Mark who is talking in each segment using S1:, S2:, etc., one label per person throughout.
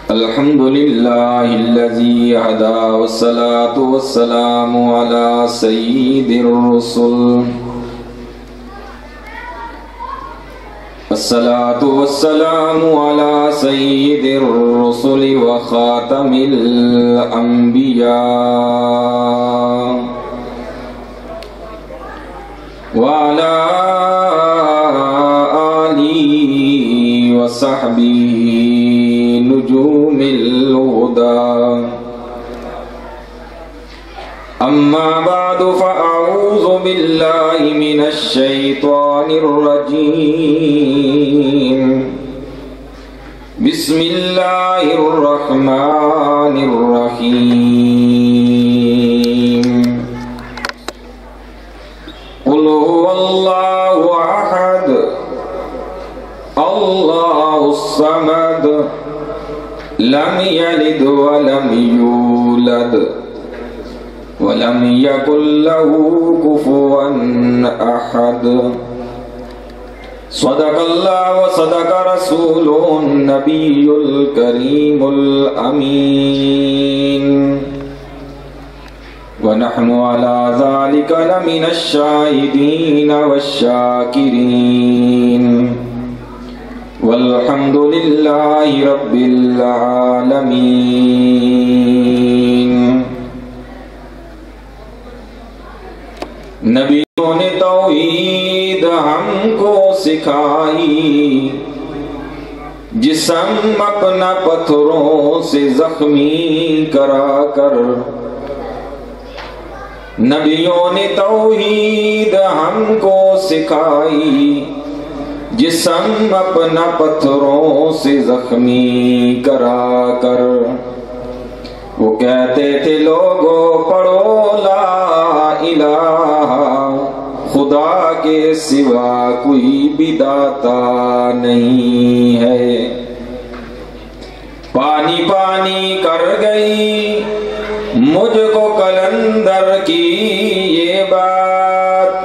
S1: الحمدللہ الذی ہدی والصلاة والسلام علی سید الرسل الصلاة والسلام علی سید الرسل وخاتم الانبیاء وعلى آلہ وصحبہ نجوم الہدى اما بعد فاعوذ باللہ من الشیطان الرجیم بسم اللہ الرحمن الرحیم قل هو اللہ احد اللہ الصمد لم یلد ولم یولد ولم یکن له کفوا احد صدق اللہ وصدق رسولہ النبی الکریم الامین ونحن على ذلك لمن الشاهدين والشاكرين والحمد لله رب العالمين نبیوں نے توحید ہم کو سکھائی جسم اپنا پتھروں سے زخمی کرا کر نبیوں نے توحید ہم کو سکھائی جسم اپنا پتھروں سے زخمی کرا کر وہ کہتے تھے لوگوں پڑھو لا الہ خدا کے سوا کوئی بھی داتا نہیں ہے پانی پانی کر گئی مجھ کو کلندر کی یہ بات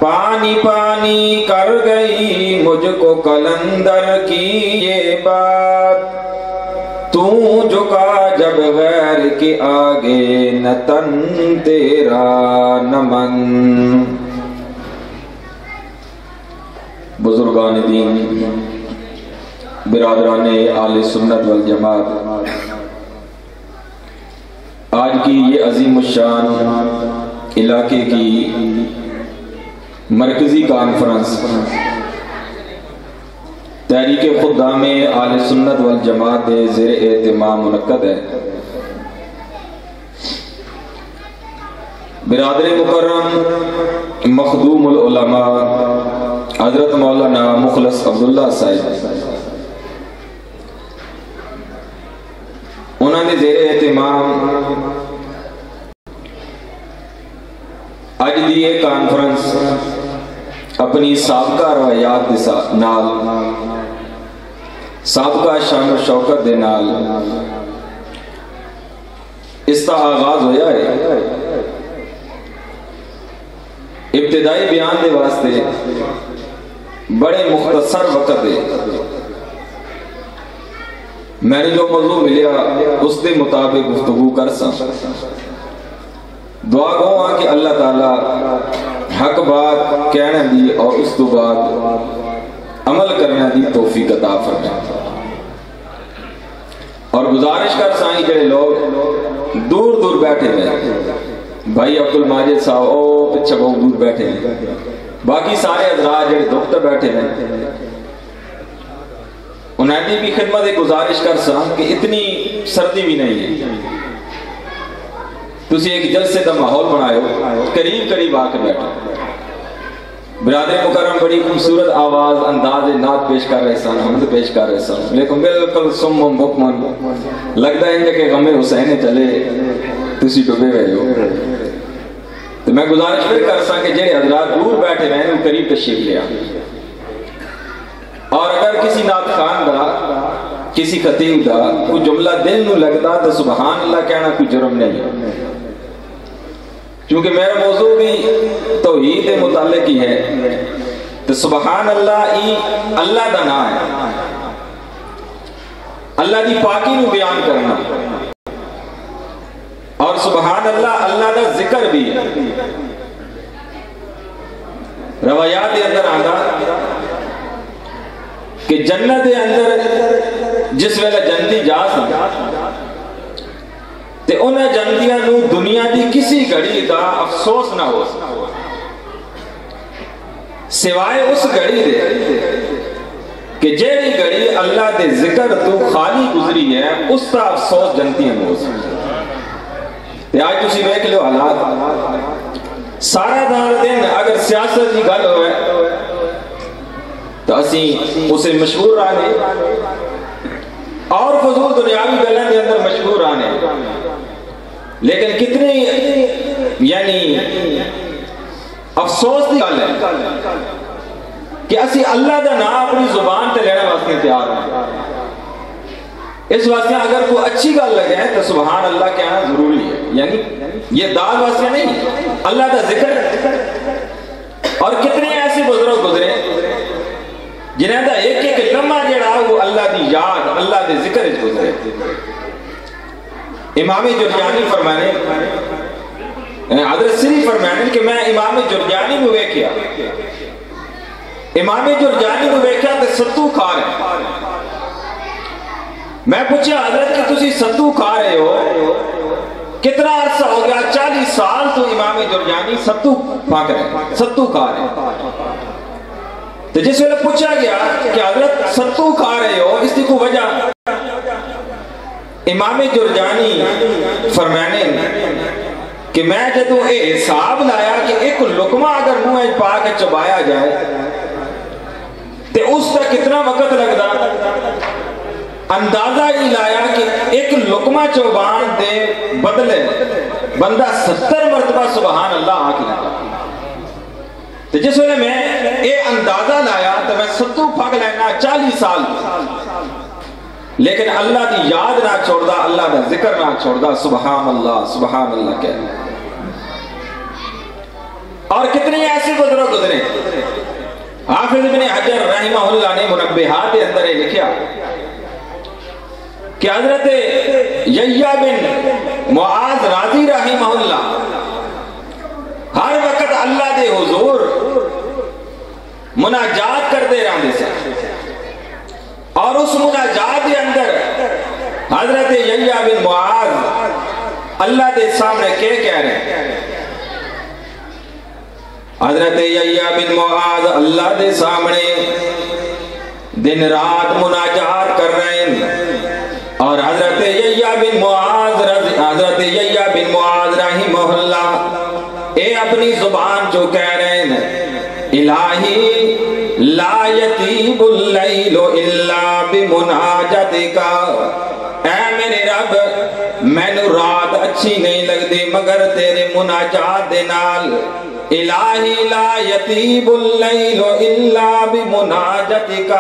S1: پانی پانی کر گئی مجھ کو کلندر کی یہ بات تو جھکا جب غیر کے آگے نہ تن تیرا نہ من بزرگان دین برادران اہل سنت والجماعت آج کی یہ عظیم الشان علاقے کی مرکزی کانفرنس تحریک خدام اہل سنت والجماعت زیر اہتمام منعقد ہے برادر مکرم مخدوم العلماء حضرت مولانا مخلص عبداللہ صاحب انہوں نے زیر اہتمام اج دی یہ کانفرنس اپنی سابقہ روایات نال سابقہ شان و شوکت دے نال اس کا آغاز ہویا ہے ابتدائی بیان دے واسطے بڑے مختصر وقت دے میں نے جو موضوع ملیا اس دے مطابق گفتگو کر سا دعا گو کہ اللہ تعالیٰ حق بات کہنے دی اور اس تو بعد عمل کرنے دی توفیق عطا فرمائے اور گزارش کر سائیں جڑے لوگ دور دور بیٹھے ہیں بھائی عبدالماجد صاحب او پچھا بہت دور بیٹھے ہیں باقی سارے حضرات جڑے دکتر بیٹھے ہیں انہیں بھی خدمت گزارش کر سا کہ اتنی سردی بھی نہیں ہے تسی ایک جلسے دا ماحول بنائے ہو قریب قریب آ کے بیٹھو برادر مکرم بڑی خوبصورت آواز انداز نعت پیش کر رہے سن حمد پیش کر رہے سن لیکن بالکل سم و بکمن لگتا ہے کہ غم حسین چلے تسی ڈبے ہوئے ہو تو میں گزارش پھر کر سا کہ جڑے حضرات دور بیٹھے رہے ہیں قریب تشریف لیا اور اگر کسی نعت خان دا کسی خطیب دا کوئی جملہ دل نو لگتا تو سبحان اللہ کہنا کوئی جرم نہیں کیونکہ میرا موضوع بھی توحید متعلق ہی ہے تو تو سبحان اللہ ای اللہ دا نام ہے، اللہ دی پاکی نو بیان کرنا، اور سبحان اللہ اللہ دا ذکر بھی ہے۔ روایات دے اندر آندا کہ جنت دے اندر جس ویلے جنتی جا سن تے انہاں جنتیاں نو دنیا دی کسی گھڑی دا افسوس نہ ہو سوائے اس گھڑی دے کہ جیڑی گھڑی اللہ دے ذکر تو خالی گزری ہے اس کا افسوس جنتیاں نو ہو تے آج تسی ویکھ لو حالات سارا دن اگر سیاست کی گل ہوئے تو اسی اسے مشہور آنے اور فضول دنیاوی گلیں دے اندر مشہور آنے، لیکن کتنی یعنی افسوس دی گل ہے کہ اسی اللہ دا نام اپنی زبان تے لینے واسطے تیار ہیں۔ اس واسطے اگر کوئی اچھی گل لگے تو سبحان اللہ کہنا ضروری ہے، یعنی یہ داد واسطے نہیں، اللہ دا ذکر ہے۔ اور کتنے ایسے بزرگ گزرے جنہیں دا ایک ایک لمحہ جڑا وہ اللہ دی یاد، اللہ دے ذکر گزرے۔ امام جرجانی فرمانے، حضرت سری فرمانے کہ میں امام جرجانی میں ویکھیا، امام جرجانی میں ویکھیا کہ ستو کھا رہے، میں پوچھا حضرت کہ تسی ستو کھا رہے ہو، کتنا عرصہ ہو گیا؟ 40 سال تو امام جرجانی ستو پاک رہے، ستو کھا رہے۔ تو جس ویلے پوچھا گیا کہ حضرت ستو کھا رہے ہو اس کی کوئی وجہ، امام جرجانی فرمانے کہ میں جدو حساب لایا کہ ایک لقمہ اگر منہ پا کے چبایا جائے تو اس کا کتنا وقت لگتا، اندازہ ہی لایا کہ ایک لقمہ چوبان دے بدلے بندہ 70 مرتبہ سبحان اللہ آکھ لگا۔ تو جس وقت میں یہ اندازہ لایا تو میں ستو پھگ لینا 40 سال، لیکن اللہ دی یاد نہ چھوڑ دا، اللہ دا ذکر نہ چھوڑ دا، سبحان اللہ کہہ۔ اور کتنی ایسے بزرگ گزرے، حافظ ابن حجر رحمہ اللہ نے منبہات کے اندر لکھیا کہ حضرت یحییٰ بن معاذ راضی رحمہ اللہ ہر وقت اللہ دے حضور مناجات کر دے رہے سے، اور اس مناجات کے اندر حضرت یحییٰ بن معاذ اللہ دے سامنے کہہ رہے ہیں، حضرت یحییٰ بن معاذ اللہ دے سامنے دن رات مناجات کر رہے ہیں، اور حضرت یحییٰ بن معاذ رحمہ اللہ اے اپنی زبان جو کہہ رہے ہیں، الہی لا یطیب اللیل الا بمناجتک، اے میرے رب میں نو رات اچھی نہیں لگتی مگر تیرے مناجات دے نال، الہی لا یطیب اللیل الا بمناجتک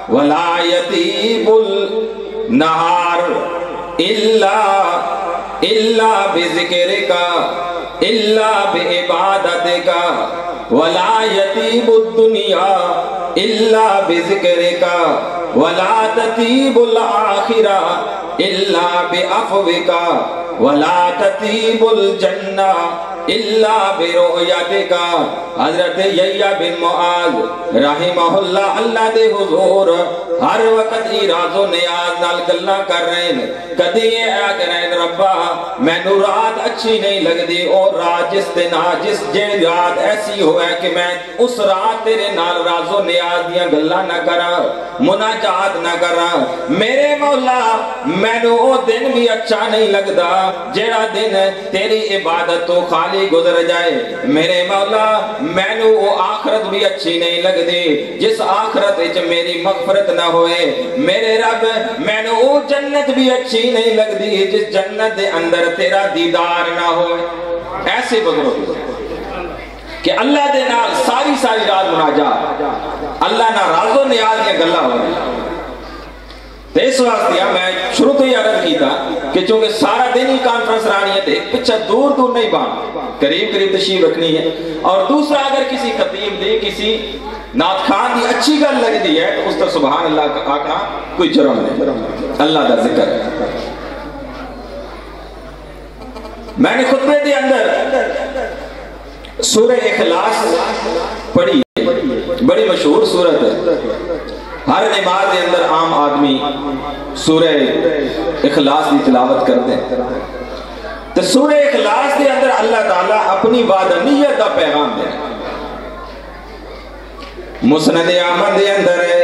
S1: ولا یطیب النہار الا بذکرک الا بعبادتک ولا یطیب الدنیا الا بذکرک ولا تطیب الآخرہ الا بعفوک ولا تطیب الجنہ الا برؤیتک۔ حضرت یحییٰ بن معاذ رحمہ اللہ اللہ دے حضور ہر وقت ہی راز و نیاز نال گلاں کر رہے ہیں، کدی یہ آکھ رہے ہیں ربا میں نو رات اچھی نہیں لگدی، اور رات جس رات ایسی ہوئے کہ میں اس رات تیرے نال راز و نیاز دیاں گلاں نہ کراں، مناجات نہ کراں، میرے مولا میں نو او دن بھی اچھا نہیں لگدا جیڑا دن تیری عبادت تو خالی گزر جائے، میرے مولا میں نو او آخرت بھی اچھی نہیں لگدی جس آخرت وچ میری مغفرت نہ ہوئے، میرے رب میں نو او جنت بھی اچھی نہیں لگدی جس جنت دے اندر تیرا دیدار نہ ہوئے۔ ایسے بزرگ کہ اللہ دے نال ساری رات مناجات، اللہ نہ راز و نیاز یہ گلا ہو رہی۔ تو اس واسطے میں شروع تو ہی عرض کی تھا کہ چونکہ سارا دن ہی کانفرنس رانی ہے تو ایک پچھا دور نہیں بان، قریب تشریف رکھنی ہے، اور دوسرا اگر کسی خطیب دی کسی نعت خان دی اچھی گل لگ دی ہے تو اس طرح سبحان اللہ آکھنا کوئی جرم نہیں، اللہ دا ذکر ہے۔ میں نے خطبے دے اندر سورہ اخلاص پڑھی ہے، بڑی مشہور سورت ہے، ہر نماز دے اندر عام آدمی سورہ اخلاص دی تلاوت کرتے ہیں۔ تو سورہ اخلاص دے اندر اللہ تعالیٰ اپنی وحدانیت کا پیغام دے، مسند احمد دے اندر ہے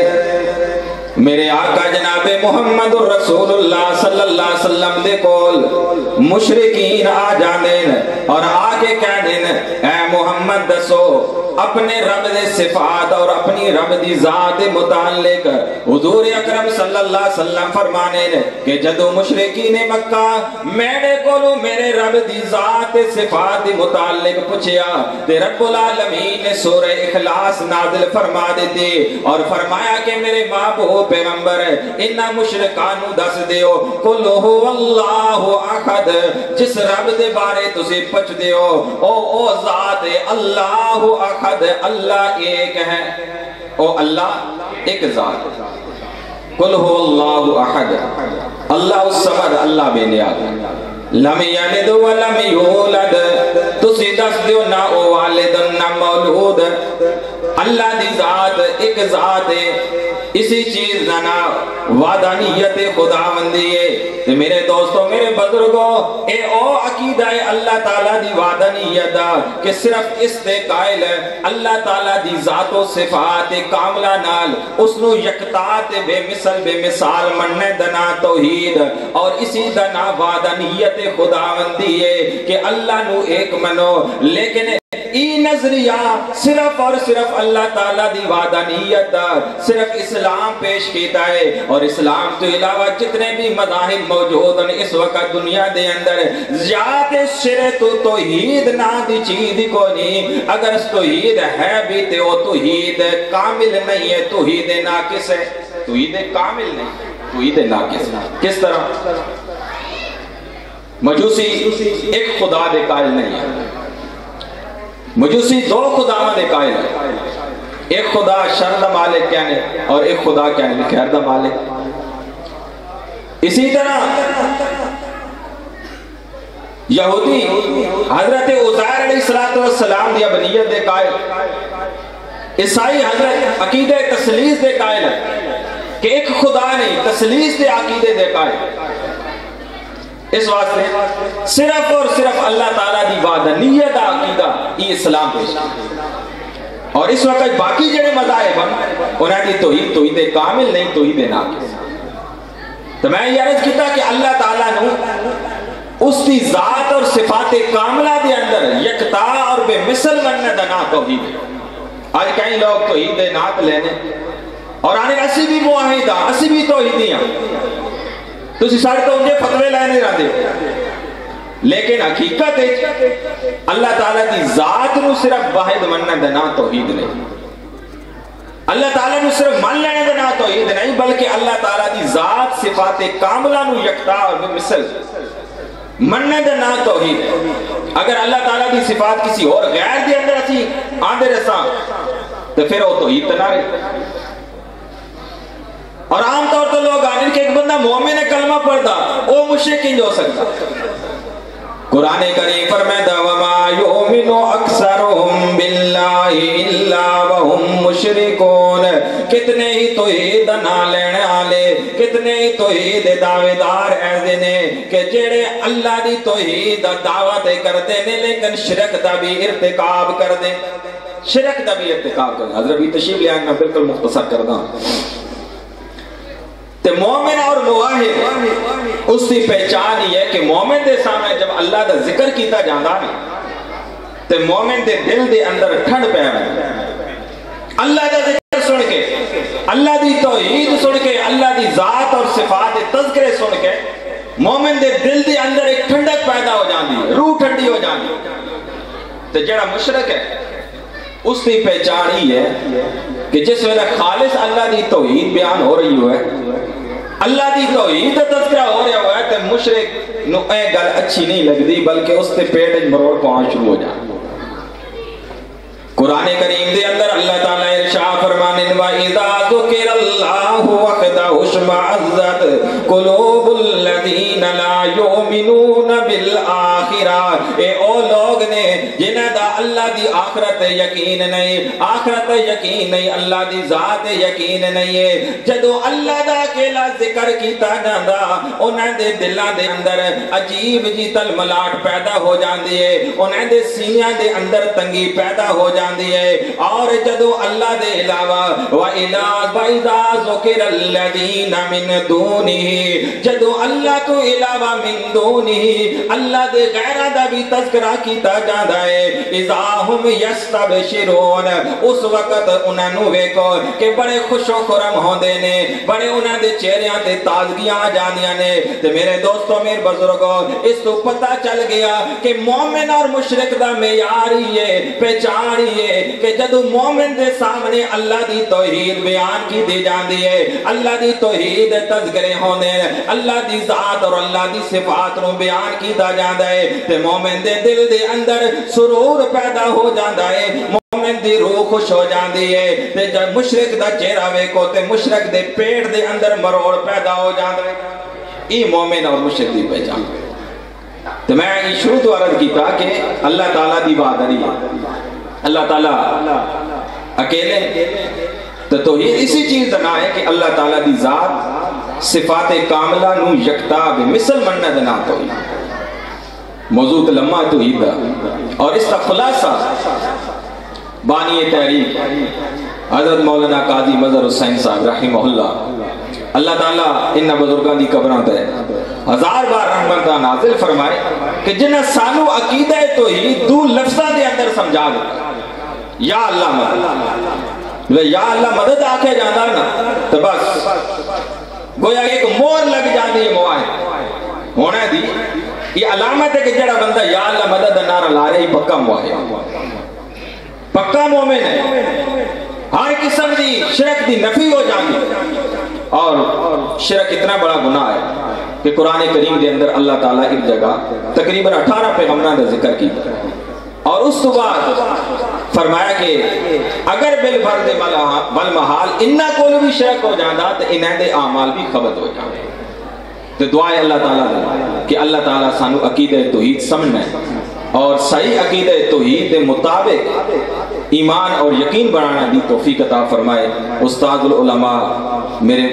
S1: میرے آقا جناب محمد رسول اللہ صلی اللہ علیہ وسلم دے کول مشرکین آ جاندین اور آگے کہہ دین اے محمد دسو اپنے رب دے صفات اور اپنی رب دی ذات متعلق حضور اکرم صلی اللہ علیہ وسلم فرمانے کہ جدو مشرکین مکہ میرے کولو میرے رب دی ذات صفات دی متعلق پوچھیا تے رب العالمین نے سورہ اخلاص نازل فرما دیتے اور فرمایا کہ میرے محبوب پیغمبر انہا مشرکانو دس دیو قل هو اللہ احد، جس رب دے بارے تسی پچھ دیو او ذات اللہ احد، اللہ ایک ہے، او اللہ ایک ذات، قل هو اللہ احد، اللہ الصمد، اللہ بے نیاز، لم یلد ولم یولد، تسی دس دیو نہ او والد نہ مولود، اللہ دی ذات ایک ذات ہے، اسی چیز نا وحدانیت خداوندی ہے۔ میرے دوستوں میرے بزرگوں اے او عقیدہ ہے اللہ تعالیٰ دی وحدانیت کہ صرف اس دے قائل ہے اللہ تعالیٰ دی ذات و صفات کاملہ نال اس نو یکتات بے مثال مننے دنا توحید اور اسی دنا وحدانیت خداوندی ہے کہ اللہ نو ایک منو، لیکن ای نظریہ صرف اور صرف اللہ تعالیٰ دی وحدانیت صرف اسلام پیش کیتا ہے، اور اسلام تو علاوہ جتنے بھی مذاہب موجود ہیں اس وقت دنیا دے اندر زیادہ شرط توحید نا دی چیز کو نہیں، اگر توحید ہے بھی تو وہ توحید کامل نہیں ہے، توحید ناقص ہے، توحید کامل نہیں، توحید ناقص۔ کس طرح؟ مجوسی ایک خدا دے قائل نہیں ہے، مجوسی دو خداواں دے قائل ہے، ایک خدا شر دا مالک کہنے اور ایک خدا کہنے خیر دا مالک۔ اسی طرح یہودی حضرت عزیر علیہ السلام دی ابنیت دے قائل، عیسائی حضرت عقیدہ تثلیث دے قائل ہے کہ ایک خدا نہیں، تثلیث دے عقیدے دے قائل۔ اس واسطے صرف اور صرف اللہ تعالیٰ دی وحدانیت دا عقیدہ یہ اسلام پیش اور اس وقت باقی جڑے مذاہب ہیں انہاں دی توحید کامل نہیں، توحید ناقص۔ تو میں یہ عرض کیتا کہ اللہ تعالیٰ نے اس دی ذات اور صفات کاملہ دے اندر یکتا اور بے مثل مننے دا نا توحید ہے۔ آج کئی لوگ توحید نات لینے اور آنے اسی بھی معاہدہ اسی بھی توحیدیاں تو اسی سارے تو انجھے فتوے لائے نہیں رہتے، لیکن حقیقت ہے اللہ تعالیٰ دی ذات نو صرف واحد مننے دینا توحید نہیں، اللہ تعالیٰ نو صرف من لینے دینا توحید نہیں، بلکہ اللہ تعالیٰ دی ذات صفات کاملہ نو یکتا اور مثل مننے دینا توحید ہے۔ اگر اللہ تعالیٰ دی صفات کسی اور غیر دی اندر اسی آندے رساں تو پھر وہ توحید تنا رہے۔ اور عام طور تو لوگ آنے کہ ایک بندہ مومن کلمہ پڑھتا وہ مشرک نہیں ہو سکتا۔ قرآن کریم فرماتا وَمَا يُؤْمِنُ أَكْثَرُهُمْ بِاللَّهِ إِلَّا وَهُمْ مُشْرِكُونَ، کتنے ہی توحید نہ لینے آلے، کتنے ہی توحید دعویدار ایسے نے کہ جڑے اللہ دی توحید دعوت کرتے ہیں لیکن شرک دا بھی ارتکاب کر دیں، شرک دا بھی ارتکاب کر دیں۔ حضرت بھی تشریف لے آئیں، میں بالکل مختصر کر دوں۔ تو مومن اور موحد اس کی پہچان ہی ہے کہ مومن دے سامنے جب اللہ دا ذکر کیتا جاندہ نہیں تو مومن دے دل دے اندر ٹھنڈ پہ ہے، اللہ دا ذکر سن کے، اللہ دی توحید سن کے، اللہ دی ذات اور صفات تذکرے سن کے مومن دے دل دے اندر ایک ٹھنڈک پیدا ہو جاندی، روح ٹھنڈی ہو جاندی۔ تو جڑا مشرک ہے اس کی پہچان ہی ہے کہ جس ویلے خالص اللہ دی توحید بیان ہو رہی ہوئے، اللہ دی توحید تذکرہ ہو رہا ہوا ہے تو مشرک نو اے گل اچھی نہیں لگ دی بلکہ اس تے پیٹ مروڑ پہنچ شروع ہو جائے۔ قرآن کریم دے اندر اللہ تعالیٰ ارشاد وَإِذَا ذُكِرَ اللَّهُ وَحْدَهُ اشْمَأَزَّتْ قُلُوبُ الَّذِينَ لَا يُؤْمِنُونَ بِالْآخِرَةِ اے او لوگ نے جنہاں دا اللہ دی آخرت یقین نہیں، آخرت یقین نہیں، اللہ دی ذات یقین نہیں ہے، جدو اللہ دا اکیلا ذکر کیتا جاندا انہاں دے دلاں دے اندر عجیب جی تلملاٹ پیدا ہو جاندی ہے، انہاں دے سینیاں دے اندر تنگی پیدا ہو جاندی ہے، اور جدو اللہ دے علاوہ وَإِذَا ذُكِرَ الَّذِينَ مِن دُونِهِ جدو اللہ تو علاوہ من دونہ اللہ دے غیرہ دا بھی تذکرہ کیتا جاندا ہے اِذَا هُمْ يَسْتَبْشِرُونَ اس وقت انہاں نو ویکھو کہ بڑے خوش و خرم ہوندے نے، بڑے انہاں دے چہریاں تے تازگیاں آ جاندیاں نے۔ تے میرے دوستو میرے بزرگو اس تو پتہ چل گیا کہ مومن اور مشرک دا معیار ہی ہے، پہچان ہی ہے کہ جدو مومن دے سامنے اللہ دی توحید بیان کی دی جاندی ہے، اللہ دی توحید تذکرے ہوندے ہیں، اللہ دی ذات اور اللہ دی صفات نو بیان کیتا جاندا ہے تے مومن دے دل دے اندر سرور پیدا ہو جاندا ہے، مومن دی روح خوش ہو جاندی ہے تے جب مشرک دا چہرہ ویکھو تے مشرک دے پیٹ دے اندر مروڑ پیدا ہو جاندا ہے۔ یہ مومن اور مشرک دی پہچان تو میں شروع تو عرض کیتا کہ اللہ تعالیٰ دی بہادری ہے، اللہ تعالیٰ اکیلے تو توحید اسی چیز دنا ہے کہ اللہ تعالیٰ دی ذات صفات کاملہ نو یکتا بے مثل منہ دنا توحید موضوع لمحہ توحید دا، اور اس کا خلاصہ بانی تحریک حضرت مولانا قاضی مظہر حسین صاحب رحمہ اللہ تعالیٰ انہا بزرگان دی قبران تے ہزار بار رحمتہ نازل فرمائے کہ جنہ سانو عقیدہ توحید دو لفظہ دے اندر سمجھا دے یا اللہ مدد، یا اللہ مدد آکھے جاندہ نا تو بس گویا ایک مور لگ جاندی ہے موائد ہونا دی، یہ علامت ہے کہ جڑا بندہ یا اللہ مدد نارا لارے ہی پکا موائد، پکا مومن ہے، ہر قسم دی شرک دی نفی ہو جاندی، اور شرک اتنا بڑا گناہ ہے کہ قرآن کریم دے اندر اللہ تعالیٰ ایک جگہ تقریباً 18 پیغمبروں کا ذکر کیتا اور اس تو بعد فرمایا کہ اگر بالفرض والمحال انہا کول بھی شرک ہو جاندہ تو انہیں دے اعمال بھی خبت ہو جاندے۔ تو دعائے اللہ تعالیٰ دے کہ اللہ تعالیٰ سانو عقیدہ توحید سمجھنا ہے اور صحیح عقیدہ توحید دے مطابق ایمان اور یقین بڑھانا دی توفیق عطا فرمائے۔ استاد العلماء میرے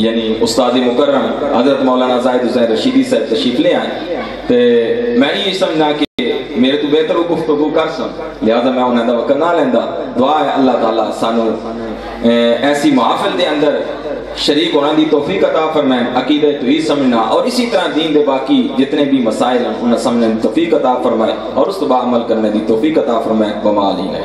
S1: یعنی استاد مکرم حضرت مولانا زاہد حسین رشیدی صاحب تشریف لے آئے تو میں یہ سمجھنا کہ میرے تو بہتر گفتگو کر سن، لہذا میں انہیں دا وقت نہ لیندہ۔ دعا ہے اللہ تعالیٰ سانو ایسی محافل دے اندر شریک ہونا دی توفیق عطا فرمائے، عقیدہ توحید سمجھنا اور اسی طرح دین دے باقی جتنے بھی مسائل ہیں انہیں سمجھنے دی توفیق عطا فرمائے اور اس تو با عمل کرنے دی توفیق عطا فرمائے۔ وما علینا